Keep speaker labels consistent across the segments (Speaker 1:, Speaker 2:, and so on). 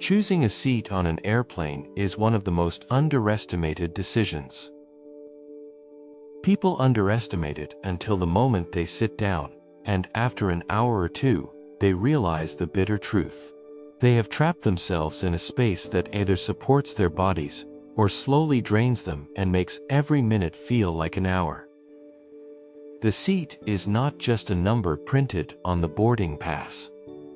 Speaker 1: Choosing a seat on an airplane is one of the most underestimated decisions. People underestimate it until the moment they sit down, and after an hour or two, they realize the bitter truth. They have trapped themselves in a space that either supports their bodies or slowly drains them and makes every minute feel like an hour. The seat is not just a number printed on the boarding pass.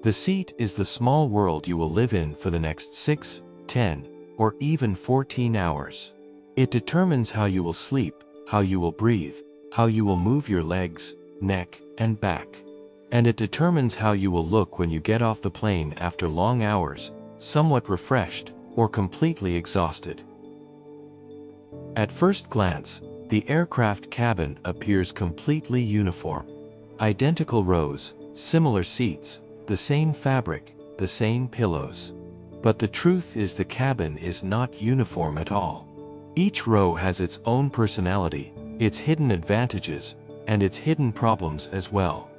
Speaker 1: The seat is the small world you will live in for the next 6, 10, or even 14 hours. It determines how you will sleep, how you will breathe, how you will move your legs, neck, and back. And it determines how you will look when you get off the plane after long hours, somewhat refreshed or completely exhausted. At first glance, the aircraft cabin appears completely uniform. Identical rows, similar seats, the same fabric, the same pillows. But the truth is the cabin is not uniform at all. Each row has its own personality, its hidden advantages, and its hidden problems as well.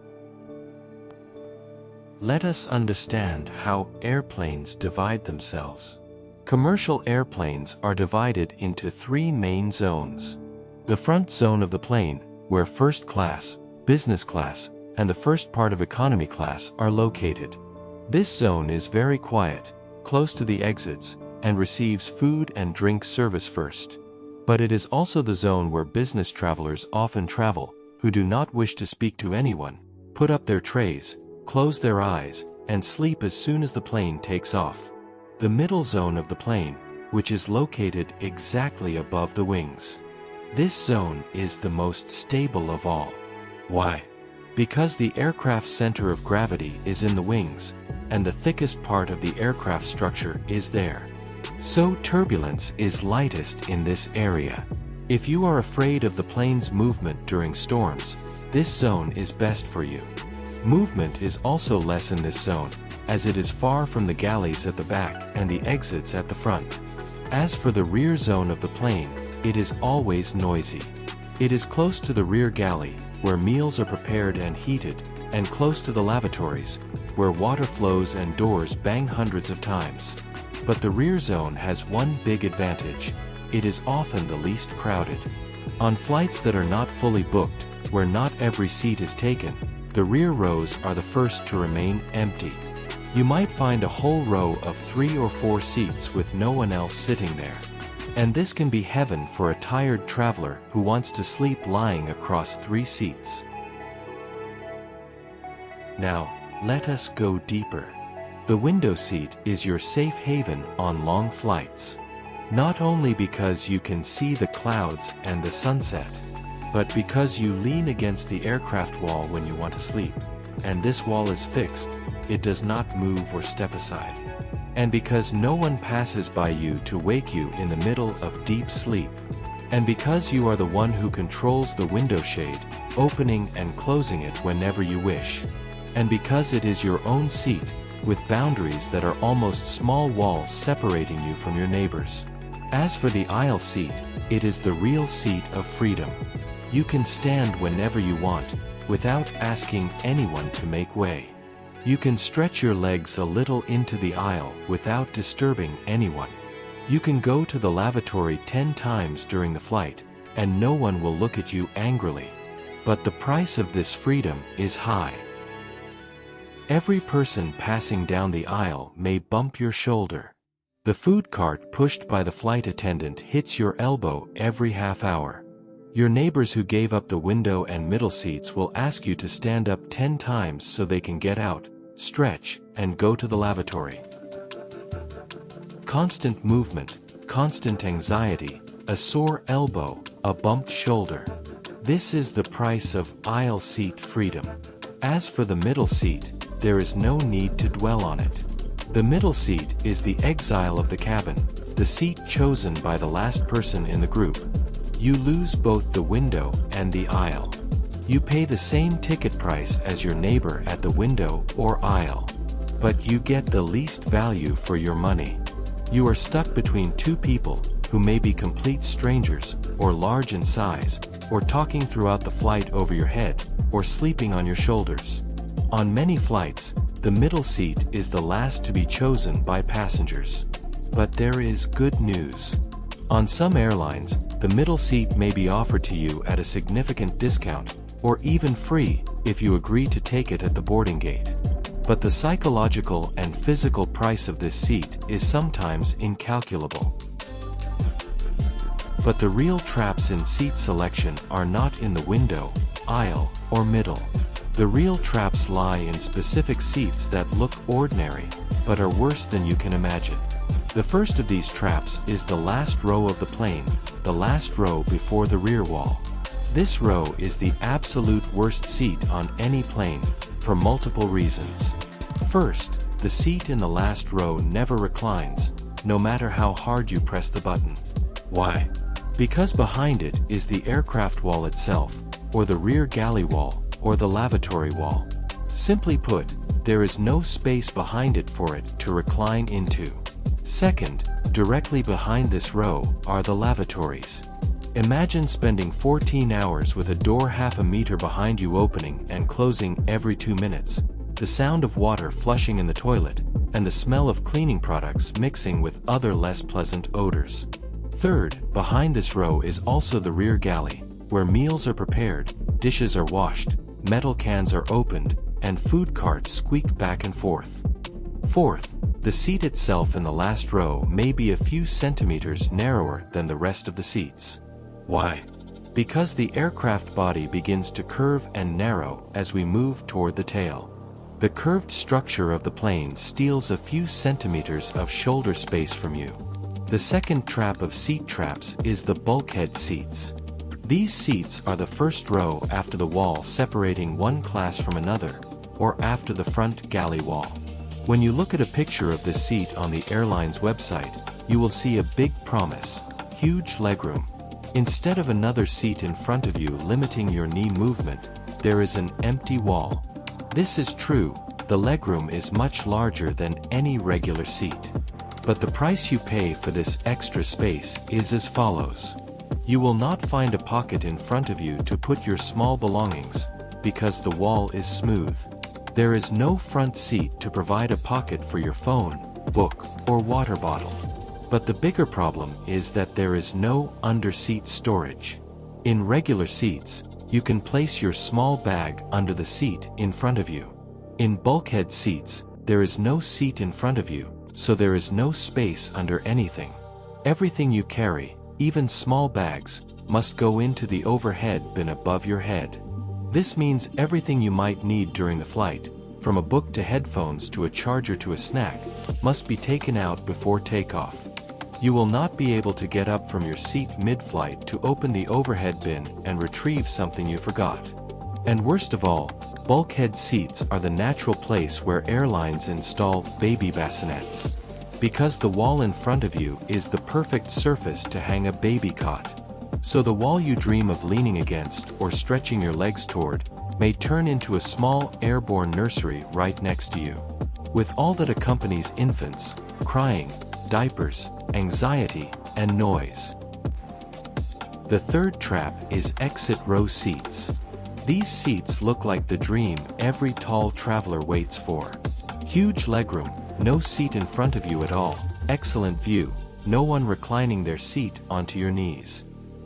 Speaker 1: Let us understand how airplanes divide themselves. Commercial airplanes are divided into 3 main zones. The front zone of the plane, where first class, business class, and the first part of economy class are located. This zone is very quiet, close to the exits, and receives food and drink service first. But it is also the zone where business travelers often travel, who do not wish to speak to anyone, put up their trays, close their eyes, and sleep as soon as the plane takes off. The middle zone of the plane, which is located exactly above the wings. This zone is the most stable of all. Why? Because the aircraft's center of gravity is in the wings, and the thickest part of the aircraft structure is there. So turbulence is lightest in this area. If you are afraid of the plane's movement during storms, this zone is best for you. Movement is also less in this zone, as it is far from the galleys at the back and the exits at the front. As for the rear zone of the plane, it is always noisy. It is close to the rear galley, where meals are prepared and heated, and close to the lavatories, where water flows and doors bang hundreds of times. But the rear zone has one big advantage. It is often the least crowded. On flights that are not fully booked, where not every seat is taken, the rear rows are the first to remain empty. You might find a whole row of 3 or 4 seats with no one else sitting there. And this can be heaven for a tired traveler who wants to sleep lying across 3 seats. Now, let us go deeper. The window seat is your safe haven on long flights. Not only because you can see the clouds and the sunset, but because you lean against the aircraft wall when you want to sleep, and this wall is fixed, it does not move or step aside. And because no one passes by you to wake you in the middle of deep sleep. And because you are the one who controls the window shade, opening and closing it whenever you wish. And because it is your own seat, with boundaries that are almost small walls separating you from your neighbors. As for the aisle seat, it is the real seat of freedom. You can stand whenever you want, without asking anyone to make way. You can stretch your legs a little into the aisle without disturbing anyone. You can go to the lavatory 10 times during the flight, and no one will look at you angrily. But the price of this freedom is high. Every person passing down the aisle may bump your shoulder. The food cart pushed by the flight attendant hits your elbow every half hour. Your neighbors who gave up the window and middle seats will ask you to stand up 10 times so they can get out, stretch, and go to the lavatory. Constant movement, constant anxiety, a sore elbow, a bumped shoulder. This is the price of aisle seat freedom. As for the middle seat, there is no need to dwell on it. The middle seat is the exile of the cabin, the seat chosen by the last person in the group. You lose both the window and the aisle. You pay the same ticket price as your neighbor at the window or aisle, but you get the least value for your money. You are stuck between 2 people who may be complete strangers, or large in size, or talking throughout the flight over your head, or sleeping on your shoulders. On many flights, The middle seat is the last to be chosen by passengers. But there is good news. On some airlines, the middle seat may be offered to you at a significant discount, or even free, if you agree to take it at the boarding gate. But the psychological and physical price of this seat is sometimes incalculable. But the real traps in seat selection are not in the window, aisle, or middle. The real traps lie in specific seats that look ordinary, but are worse than you can imagine. The first of these traps is the last row of the plane, the last row before the rear wall. This row is the absolute worst seat on any plane, for multiple reasons. First, the seat in the last row never reclines, no matter how hard you press the button. Why? Because behind it is the aircraft wall itself, or the rear galley wall, or the lavatory wall. Simply put, there is no space behind it for it to recline into. Second, directly behind this row are the lavatories. Imagine spending 14 hours with a door half a meter behind you opening and closing every 2 minutes, the sound of water flushing in the toilet, and the smell of cleaning products mixing with other less pleasant odors. Third, behind this row is also the rear galley, where meals are prepared, dishes are washed, metal cans are opened, and food carts squeak back and forth. Fourth, the seat itself in the last row may be a few centimeters narrower than the rest of the seats. Why? Because the aircraft body begins to curve and narrow as we move toward the tail. The curved structure of the plane steals a few centimeters of shoulder space from you. The second trap of seat traps is the bulkhead seats. These seats are the first row after the wall separating one class from another, or after the front galley wall. When you look at a picture of this seat on the airline's website, you will see a big promise: huge legroom. Instead of another seat in front of you limiting your knee movement, there is an empty wall. This is true, the legroom is much larger than any regular seat. But the price you pay for this extra space is as follows. You will not find a pocket in front of you to put your small belongings, because the wall is smooth. There is no front seat to provide a pocket for your phone, book, or water bottle. But the bigger problem is that there is no under-seat storage. In regular seats, you can place your small bag under the seat in front of you. In bulkhead seats, there is no seat in front of you, so there is no space under anything. Everything you carry, even small bags, must go into the overhead bin above your head. This means everything you might need during the flight, from a book to headphones to a charger to a snack, must be taken out before takeoff. You will not be able to get up from your seat mid-flight to open the overhead bin and retrieve something you forgot. And worst of all, bulkhead seats are the natural place where airlines install baby bassinets. Because the wall in front of you is the perfect surface to hang a baby cot. So the wall you dream of leaning against or stretching your legs toward may turn into a small airborne nursery right next to you. With all that accompanies infants, crying, diapers, anxiety, and noise. The third trap is exit row seats. These seats look like the dream every tall traveler waits for. Huge legroom, no seat in front of you at all, excellent view, no one reclining their seat onto your knees.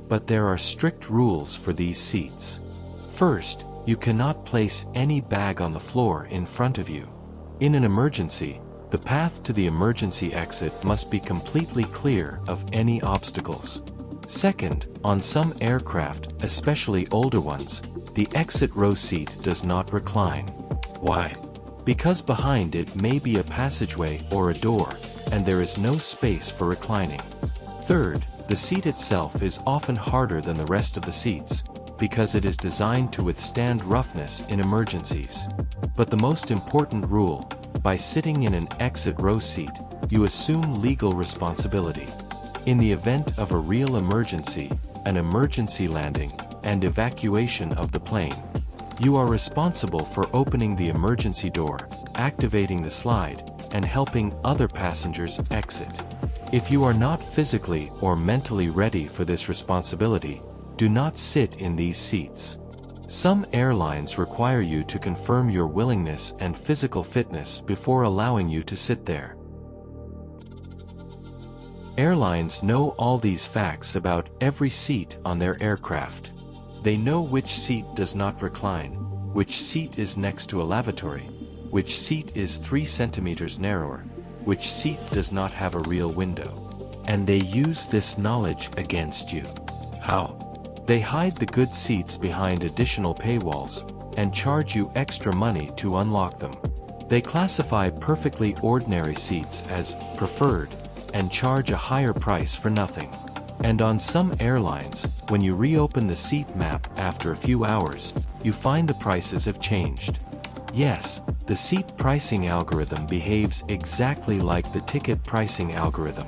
Speaker 1: But there are strict rules for these seats. First, you cannot place any bag on the floor in front of you. In an emergency, the path to the emergency exit must be completely clear of any obstacles. Second, on some aircraft, especially older ones, the exit row seat does not recline. Why? Because behind it may be a passageway or a door, and there is no space for reclining. Third, the seat itself is often harder than the rest of the seats, because it is designed to withstand roughness in emergencies. But the most important rule: by sitting in an exit row seat, you assume legal responsibility. In the event of a real emergency, an emergency landing, and evacuation of the plane, you are responsible for opening the emergency door, activating the slide, and helping other passengers exit. If you are not physically or mentally ready for this responsibility, do not sit in these seats. Some airlines require you to confirm your willingness and physical fitness before allowing you to sit there. Airlines know all these facts about every seat on their aircraft. They know which seat does not recline, which seat is next to a lavatory, which seat is 3 centimeters narrower, which seat does not have a real window. And they use this knowledge against you. How? They hide the good seats behind additional paywalls and charge you extra money to unlock them. They classify perfectly ordinary seats as preferred and charge a higher price for nothing. And on some airlines, when you reopen the seat map after a few hours, you find the prices have changed. Yes, the seat pricing algorithm behaves exactly like the ticket pricing algorithm.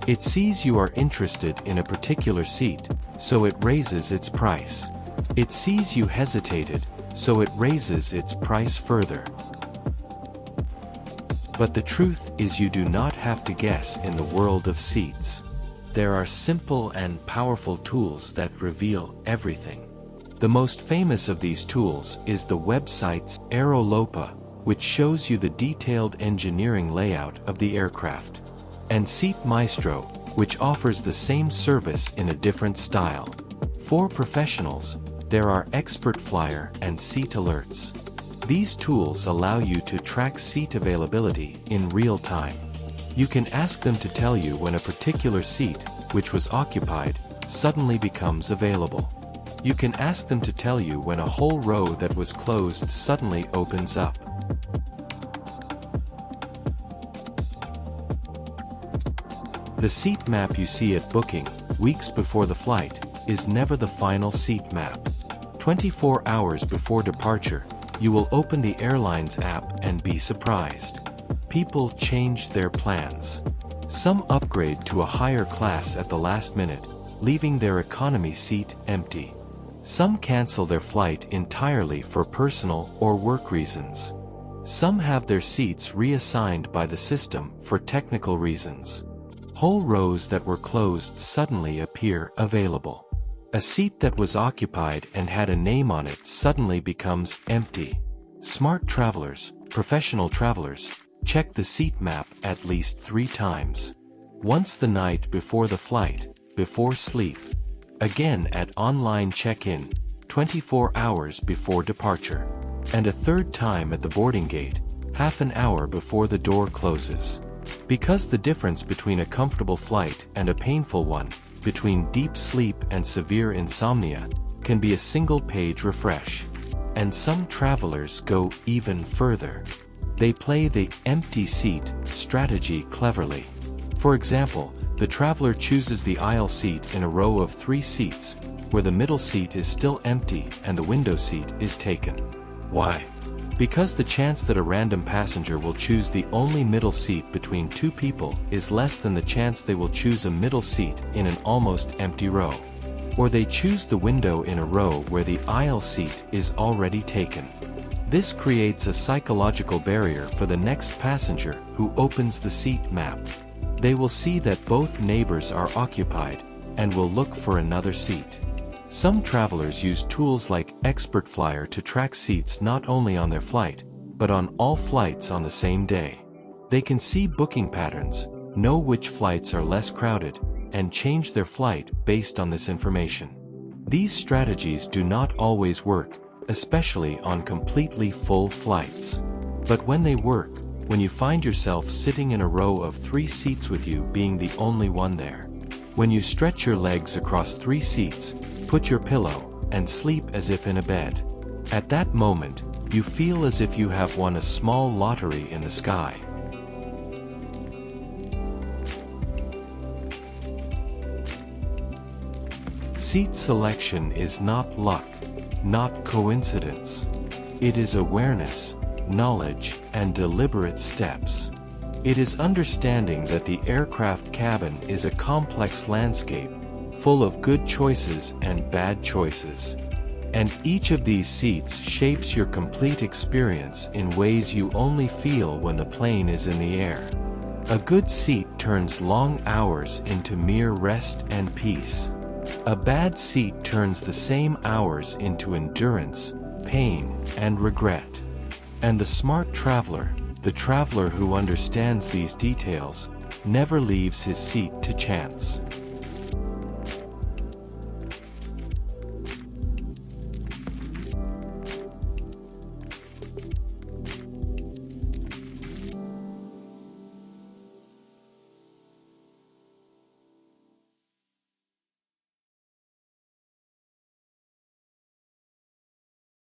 Speaker 1: It sees you are interested in a particular seat, so it raises its price. It sees you hesitated, so it raises its price further. But the truth is, you do not have to guess in the world of seats. There are simple and powerful tools that reveal everything. The most famous of these tools is the website's Aerolopa, which shows you the detailed engineering layout of the aircraft, and Seat Maestro, which offers the same service in a different style. For professionals, there are Expert Flyer and Seat Alerts. These tools allow you to track seat availability in real time. You can ask them to tell you when a particular seat, which was occupied, suddenly becomes available. You can ask them to tell you when a whole row that was closed suddenly opens up. The seat map you see at booking, weeks before the flight, is never the final seat map. 24 hours before departure, you will open the airline's app and be surprised. People change their plans. Some upgrade to a higher class at the last minute, leaving their economy seat empty. Some cancel their flight entirely for personal or work reasons. Some have their seats reassigned by the system for technical reasons. Whole rows that were closed suddenly appear available. A seat that was occupied and had a name on it suddenly becomes empty. Smart travelers, professional travelers, check the seat map at least 3 times. Once the night before the flight, before sleep. Again at online check-in, 24 hours before departure. And a 3rd time at the boarding gate, half an hour before the door closes. Because the difference between a comfortable flight and a painful one, between deep sleep and severe insomnia, can be a single-page refresh. And some travelers go even further. They play the empty seat strategy cleverly. For example, the traveler chooses the aisle seat in a row of 3 seats, where the middle seat is still empty and the window seat is taken. Why? Because the chance that a random passenger will choose the only middle seat between 2 people is less than the chance they will choose a middle seat in an almost empty row. Or they choose the window in a row where the aisle seat is already taken. This creates a psychological barrier for the next passenger who opens the seat map. They will see that both neighbors are occupied and will look for another seat. Some travelers use tools like Expert Flyer to track seats not only on their flight, but on all flights on the same day. They can see booking patterns, know which flights are less crowded, and change their flight based on this information. These strategies do not always work, especially on completely full flights. But when they work, when you find yourself sitting in a row of 3 seats with you being the only one there, when you stretch your legs across 3 seats, put your pillow, and sleep as if in a bed. At that moment, you feel as if you have won a small lottery in the sky. Seat selection is not luck, not coincidence. It is awareness, knowledge, and deliberate steps. It is understanding that the aircraft cabin is a complex landscape, full of good choices and bad choices. And each of these seats shapes your complete experience in ways you only feel when the plane is in the air. A good seat turns long hours into mere rest and peace. A bad seat turns the same hours into endurance, pain, and regret. And the smart traveler, the traveler who understands these details, never leaves his seat to chance.